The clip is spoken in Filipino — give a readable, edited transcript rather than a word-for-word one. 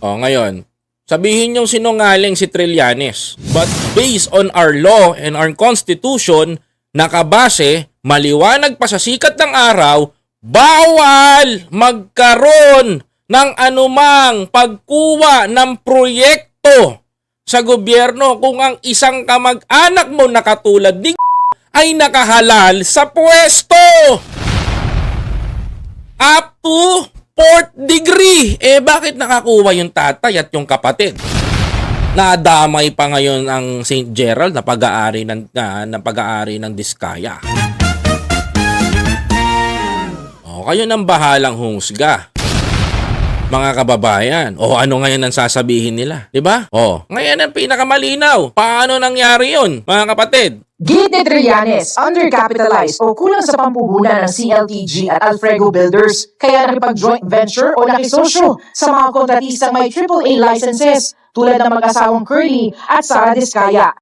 O ngayon, sabihin niyong sinungaling si Trillanes. But based on our law and our constitution, nakabase, maliwanag pa sa sikat ng araw, bawal magkaroon ng anumang pagkuha ng proyekto sa gobyerno kung ang isang kamag-anak mo na katulad ni ay nakahalal sa pwesto. Up to 4th degree. Bakit nakakuha yung tatay at yung kapatid? Nadamay pa ngayon ang St. Gerald na pag-aari ng Diskaya. Kayo nang bahalang hungsga, mga kababayan. Ano ngayon ang sasabihin nila? Diba? Ngayon ang pinakamalinaw. Paano nangyari yun, mga kapatid? Gate ni Trillanes, undercapitalized o kulang sa pampuhunan ng CLTG at Alfrego Builders, kaya nakipag-joint venture o nakisosyo sa mga kontratistang may AAA licenses tulad ng mag-asawang Curly at Sara Diskaya.